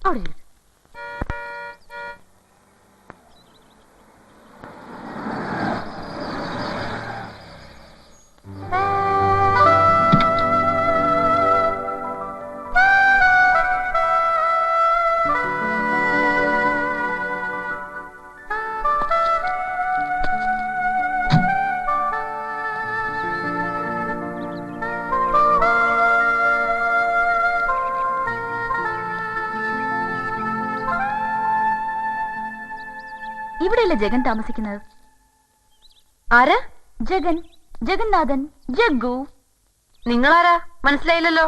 അവിടെ ഇവിടെയല്ലേ ജഗൻ താമസിക്കുന്നത്? ആരാ? ജഗൻ, ജഗന്നാഥൻ, ജഗ്ഗു. നിങ്ങളാരാ? മനസ്സിലായില്ലല്ലോ.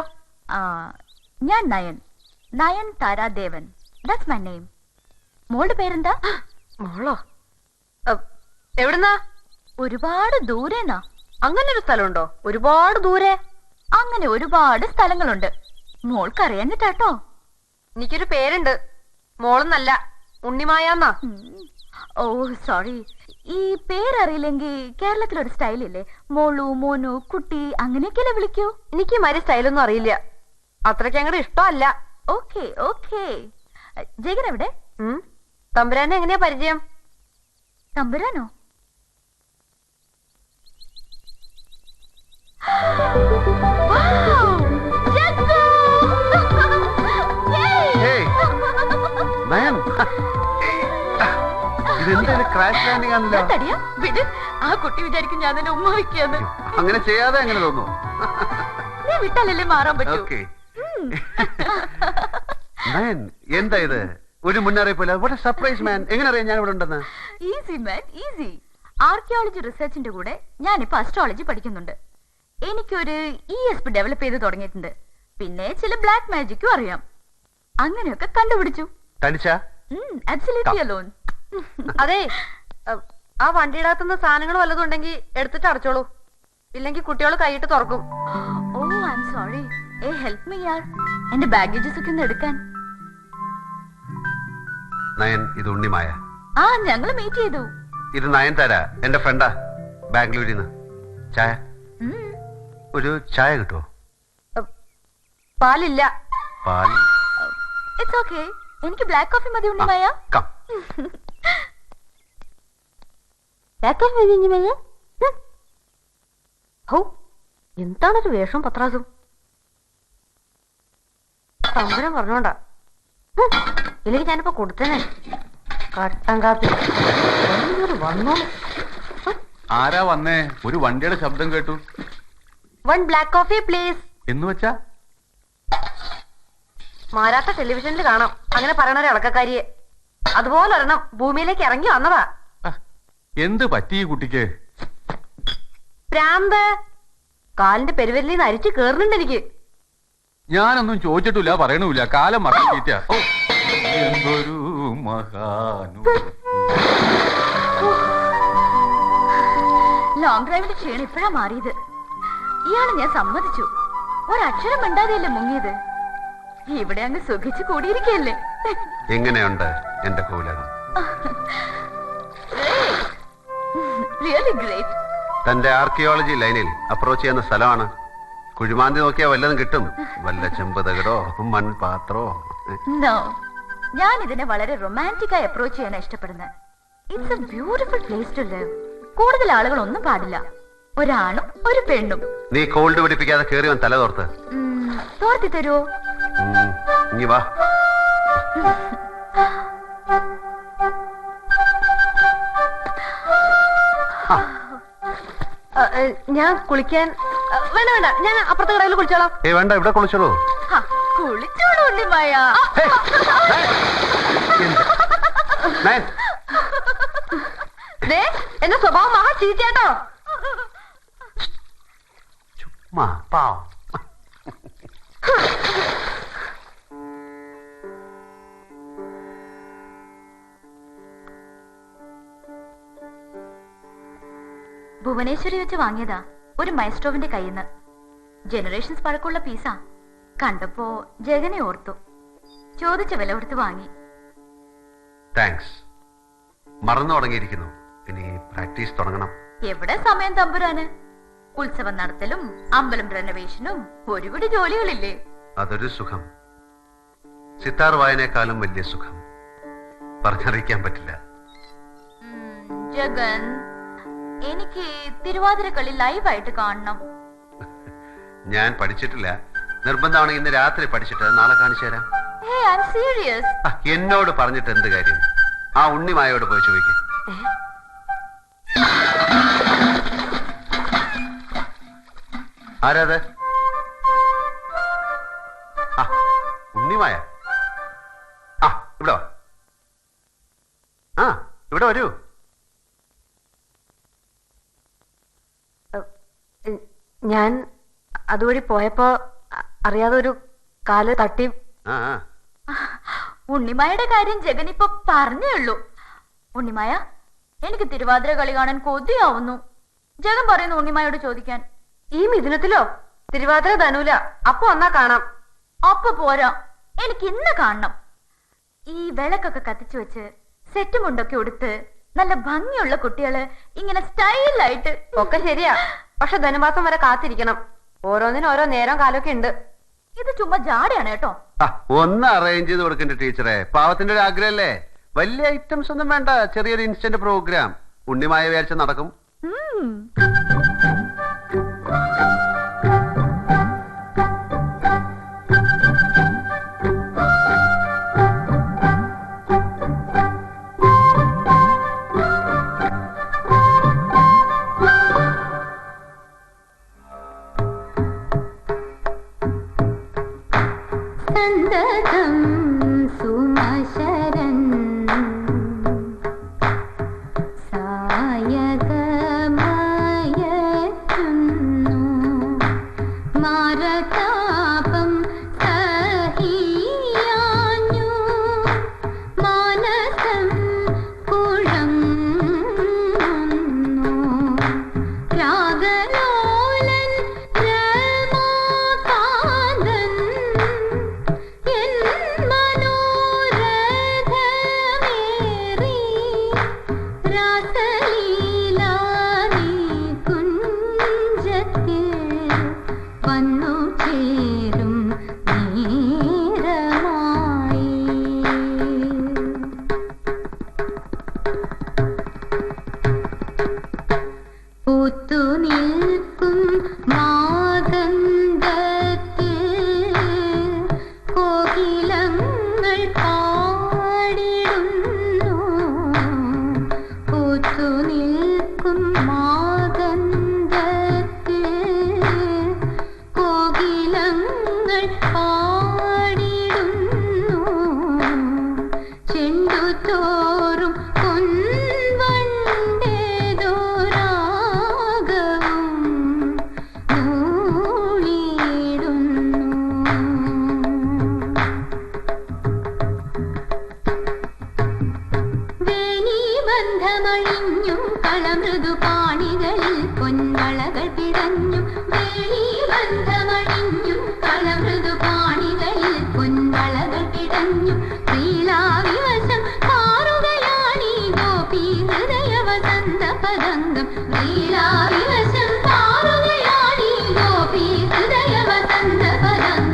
ഞാൻ Nayan, Nayan Taradevan. That's my name. മോളുടെ പേരെന്താ? മോളോ? എവിടുന്നാ? ഒരുപാട് ദൂരെന്നാ. അങ്ങനെ ഒരു സ്ഥലമുണ്ടോ? ഒരുപാട് ദൂരെ? അങ്ങനെ ഒരുപാട് സ്ഥലങ്ങളുണ്ട്. മോൾക്കറിയാഞ്ഞിട്ടാട്ടോ. എനിക്കൊരു പേരുണ്ട്. മോളെന്നല്ല, ഉണ്ണിമായാന്നാ. ഓ സോറി. ഈ പേരറിയില്ലെങ്കിൽ കേരളത്തിലൊരു സ്റ്റൈലില്ലേ, മോളു, മോനു, കുട്ടി, അങ്ങനെയൊക്കെയല്ലേ വിളിക്കൂ? എനിക്ക് മാതിരി സ്റ്റൈലൊന്നും അറിയില്ല. അത്രയ്ക്ക് അങ്ങോട്ട് ഇഷ്ടമല്ല. Okay okay. ജഗൻ എവിടെ? തമ്പുരാനെ എങ്ങനെയാ പരിചയം? തമ്പുരാനോ? ആ കുട്ടി വിചാരിക്കും ഞാൻ തന്നെ ഉമ്മ വയ്ക്കാന്ന്. അങ്ങനെ ചെയ്യാതെ എങ്ങനെ തോന്നുന്നു? നീ വിട്ടാലല്ലേ മാറാൻ പറ്റൂ. എന്താ ഇത്? ഒരു മുന്നറിയിപ്പില്ല. വാട്ട് എ സർപ്രൈസ് മാൻ. എങ്ങനെ അറിയാം ഞാൻ ഇവിടെ ഉണ്ടെന്ന്? Easy man, easy. ആർക്കിയോളജി റിസർച്ചിന്റെ കൂടെ ഞാനിപ്പോ അസ്ട്രോളജി പഠിക്കുന്നുണ്ട്. എനിക്കൊരു ESP ഡെവലപ്പ് ചെയ്ത് തുടങ്ങിയിട്ടുണ്ട്. പിന്നെ ചില ബ്ലാക്ക് മാജിക്കും അറിയാം. അങ്ങനെയൊക്കെ കണ്ടുപിടിച്ചു. അതെ, ആ വണ്ടിയുടെ അകത്തുനിന്ന് സാധനങ്ങൾ വല്ലതും ഉണ്ടെങ്കിൽ എടുത്തിട്ട് അടച്ചോളൂ. ഇല്ലെങ്കിൽ കുട്ടികൾ കൈയിട്ട് തുറക്കും. Oh I am sorry. Help me യാർ. എന്റെ ബാഗേജസ് ഒക്കെ ഒന്ന് എടുക്കാൻ. നയൻ, ഇത് ഉണ്ണിമായ. ഞങ്ങള് മീറ്റ് ചെയ്തു. ഇത് നയൻതാര, എന്റെ ഫ്രണ്ടാ, ബാംഗ്ലൂരിൽ നിന്ന്. ചായ? ഒരു ചായ കിട്ടുമോ? പാലില്ല. പാൽ? It's okay. എനിക്ക് ബ്ലാക്ക് കോഫി മതി ഉണ്ണിമായ. എന്താണൊരു വേഷം പത്രാസും. തമ്പുരം പറഞ്ഞോണ്ടാ, ഇല്ലെങ്കിൽ ഞാനിപ്പോ കൊടുത്തേനെ. കട്ടൻ കാപ്പി വന്നോ? ആരാ വന്നേ? ഒരു വണ്ടിയുടെ ശബ്ദം കേട്ടു. 1 ബ്ലാക്ക് കോഫി പ്ലീസ്. എന്ന് വെച്ചാ മാരാത്ത ടെലിവിഷനിൽ കാണാം അങ്ങനെ പറയണ ഒരു ഇളക്കക്കാരിയെ. അതുപോലെ ഒരെണ്ണം ഭൂമിയിലേക്ക് ഇറങ്ങി വന്നതാ. എന്ത് പറ്റി ഈ കുട്ടിക്ക്? പ്രാന്ത്. കാലിന്റെ പെരുവരിൽ നിന്ന് അരിച്ചു കേറുന്നുണ്ട് എനിക്ക്. ഞാനൊന്നും ചോദിച്ചിട്ടില്ല, പറയണമില്ല. കാലം മറക്കിട്ട. എന്തൊരു മഹാനു. ലോങ് ഡ്രൈവിന്റെ ക്ഷീണം ഇപ്പോഴാ മാറിയത്. ഇയാള് ഞാൻ സമ്മതിച്ചു. ഒരക്ഷരം മിണ്ടാതെയല്ലേ മുങ്ങിയത്. ഇവിടെ അങ്ങ് സുഖിച്ചു കൂടിയിരിക്കല്ലേ. എങ്ങനെയുണ്ട് എന്റെ കോലകം? Really great. തന്റെ ആർക്കിയോളജി ലൈനിൽ അപ്രോച്ച് ചെയ്യുന്ന സ്ഥലമാണ്. കുഴിമാന്തി നോക്കിയാ വല്ലതും കിട്ടും. വല്ല ചെമ്പതകടോ മൺപാത്രോ. നോ, ഞാൻ ഇതിനെ വളരെ റൊമാൻറ്റിക് ആയി അപ്രോച്ച് ചെയ്യാനാണ് ഇഷ്ടപ്പെടുന്നത്. It's a beautiful place to live. കൂടുതൽ ആളുകൾ ഒന്നും പാടില്ല. ഒരാണും ഒരു പെണ്ണും. നീ കോൾഡ് പിടിപ്പിക്കാതെ കേറി വൻ തല തോർത്ത്. തോർത്തി തരുമോ? ഇനി വാ. ഞാൻ കുളിക്കാൻ വേണ്ട വേണ്ട, ഞാൻ അപ്പുറത്തെ കടയിൽ കുളിച്ചോളാം. വേണ്ട, ഇവിടെ കുളിച്ചോളൂ. കുളിച്ചോളൂ ഉണ്ണിമായ. എന്റെ സ്വഭാവം മഹാ ചീച്ചേട്ടോ. ചുമ്മാ പാവം. ഭുവനേശ്വരി വെച്ച് വാങ്ങിയതാ, ഒരു മൈസ്ട്രോവിന്റെ കയ്യിന്ന്. ജനറേഷൻസ് പഴക്കമുള്ള പീസാ. കണ്ടപ്പോ ജഗനെ ഓർത്തു. ചോദിച്ച വില കൊടുത്ത് വാങ്ങി. താങ്ക്സ്. മറന്നു തുടങ്ങിയിരിക്കുന്നു. ഇനി പ്രാക്ടീസ് തുടങ്ങണം. എവിടെ സമയം തമ്പുരാന്. ഉത്സവം നടത്തലും അമ്പലം റെനോവേഷനും ഒരുപിടി ജോലികളില്ലേ? അതൊരു സുഖം. സിത്താർ വായനേക്കാളും വലിയ സുഖം പറഞ്ഞറിയിക്കാൻ പറ്റില്ല. ജഗൻ, എനിക്ക് തിരുവാതിരക്കളി ലൈവായിട്ട് കാണണം. ഞാൻ പഠിച്ചിട്ടില്ല. നിർബന്ധമാണെങ്കിൽ ഇന്ന് രാത്രി പഠിച്ചിട്ട് നാളെ കാണിച്ചു തരാം. Hey, I'm serious. എന്നോട് പറഞ്ഞിട്ട് എന്ത് കാര്യം? ആ ഉണ്ണിമായോട് പോയി ചോദിക്കും. ആരാത്? ആ, ഉണ്ണിമായ. ആ, ഇവിടെ വാ. ആ, ഇവിടെ വരൂ. ഞാൻ അതുവഴി പോയപ്പോ അറിയാതെ ഒരു കാല് തട്ടി. ആ, ഉണ്ണിമായുടെ കാര്യം ജഗൻ ഇപ്പൊ പറഞ്ഞേ ഉള്ളൂ. ഉണ്ണിമായ, എനിക്ക് തിരുവാതിര കളി കാണാൻ കൊതിയാവുന്നു. ജഗൻ പറയുന്നു ഉണ്ണിമായോട് ചോദിക്കാൻ. ഈ മിഥുനത്തിലോ? തിരുവാതിര ധനൂല. അപ്പൊ വന്നാ കാണാം. അപ്പൊ പോരാ, എനിക്ക് ഇന്ന് കാണണം. ഈ വിളക്കൊക്കെ കത്തിച്ചു വെച്ച് സെറ്റ് മുണ്ടൊക്കെ ഉടുത്ത് നല്ല ഭംഗിയുള്ള കുട്ടികള് ഇങ്ങനെ സ്റ്റൈലായിട്ട്. ഒക്കെ ശരിയാ, പക്ഷെ ധനുമാസം വരെ കാത്തിരിക്കണം. ഓരോന്നിനും ഓരോ നേരം കാലമൊക്കെ ഉണ്ട്. ഇത് ചുമ്മാ ജാടയാണ് കേട്ടോ. ഒന്ന് അറേഞ്ച് ചെയ്ത് കൊടുക്കണ്ട ടീച്ചറെ. പാവത്തിന്റെ ഒരു ആഗ്രഹല്ലേ. വലിയ ഐറ്റംസ് ഒന്നും വേണ്ട, ചെറിയൊരു ഇൻസ്റ്റന്റ് പ്രോഗ്രാം. ഉണ്ണിമായ വിചാരിച്ച നടക്കും.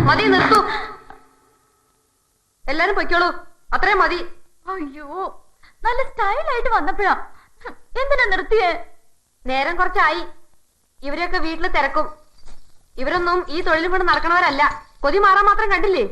മതി, നിർത്തൂ. എല്ലാരും പൊയ്ക്കോളൂ, അത്രയും മതി. അയ്യോ, നല്ല സ്റ്റൈലായിട്ട് വന്നപ്പോഴാ എന്തിനാ നിർത്തിയേ? നേരം കുറച്ചായി. ഇവരെയൊക്കെ വീട്ടിൽ തിരക്കും. ഇവരൊന്നും ഈ തൊഴിലും കൊണ്ട് നടക്കണവരല്ല. കൊതി മാറാൻ മാത്രം കണ്ടില്ലേ?